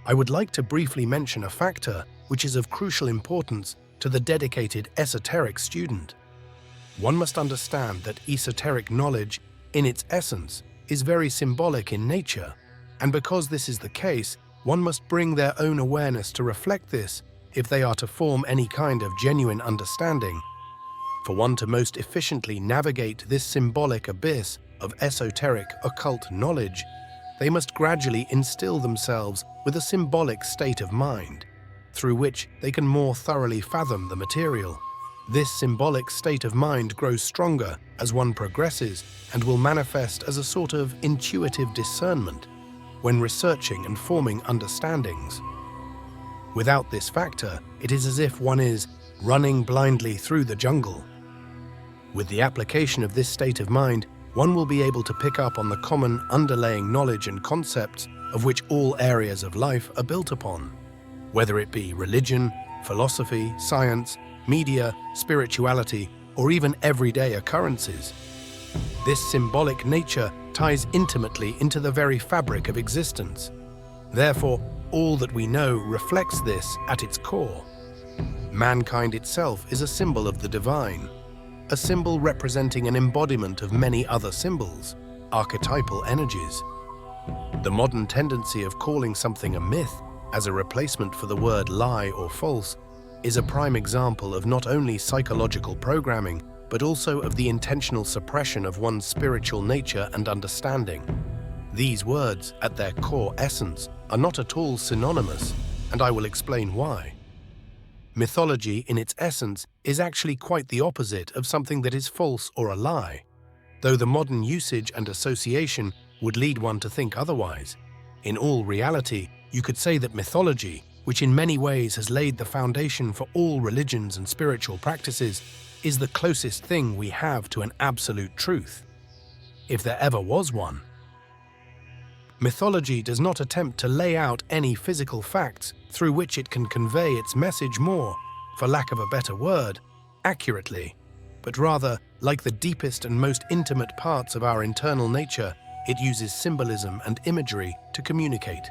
I would like to briefly mention a factor which is of crucial importance to the dedicated esoteric student. One must understand that esoteric knowledge, in its essence, is very symbolic in nature, and because this is the case, one must bring their own awareness to reflect this if they are to form any kind of genuine understanding. For one to most efficiently navigate this symbolic abyss of esoteric occult knowledge, they must gradually instill themselves with a symbolic state of mind, through which they can more thoroughly fathom the material. This symbolic state of mind grows stronger as one progresses and will manifest as a sort of intuitive discernment when researching and forming understandings. Without this factor, it is as if one is running blindly through the jungle. With the application of this state of mind, one will be able to pick up on the common underlying knowledge and concepts of which all areas of life are built upon, whether it be religion, philosophy, science, media, spirituality, or even everyday occurrences. This symbolic nature ties intimately into the very fabric of existence. Therefore, all that we know reflects this at its core. Mankind itself is a symbol of the divine, a symbol representing an embodiment of many other symbols, archetypal energies. The modern tendency of calling something a myth as a replacement for the word lie or false is a prime example of not only psychological programming, but also of the intentional suppression of one's spiritual nature and understanding. These words, at their core essence, are not at all synonymous, and I will explain why. Mythology, in its essence, is actually quite the opposite of something that is false or a lie, though the modern usage and association would lead one to think otherwise. In all reality, you could say that mythology, which in many ways has laid the foundation for all religions and spiritual practices, is the closest thing we have to an absolute truth, if there ever was one. Mythology does not attempt to lay out any physical facts through which it can convey its message more, for lack of a better word, accurately, but rather, like the deepest and most intimate parts of our internal nature, it uses symbolism and imagery to communicate.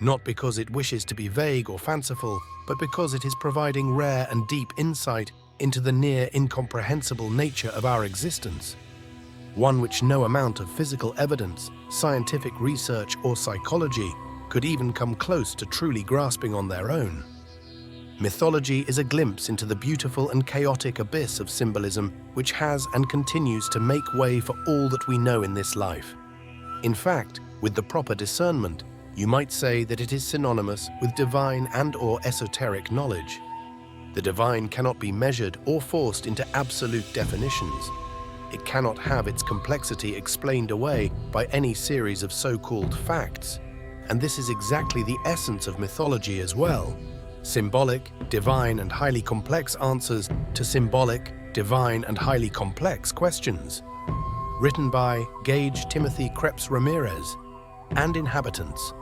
Not because it wishes to be vague or fanciful, but because it is providing rare and deep insight into the near incomprehensible nature of our existence, one which no amount of physical evidence, scientific research, or psychology could even come close to truly grasping on their own. Mythology is a glimpse into the beautiful and chaotic abyss of symbolism which has and continues to make way for all that we know in this life. In fact, with the proper discernment, you might say that it is synonymous with divine and/or esoteric knowledge. The divine cannot be measured or forced into absolute definitions. It cannot have its complexity explained away by any series of so-called facts. And this is exactly the essence of mythology as well. Symbolic, divine, and highly complex answers to symbolic, divine, and highly complex questions. Written by Gage Timothy Krebs Ramirez and inhabitants.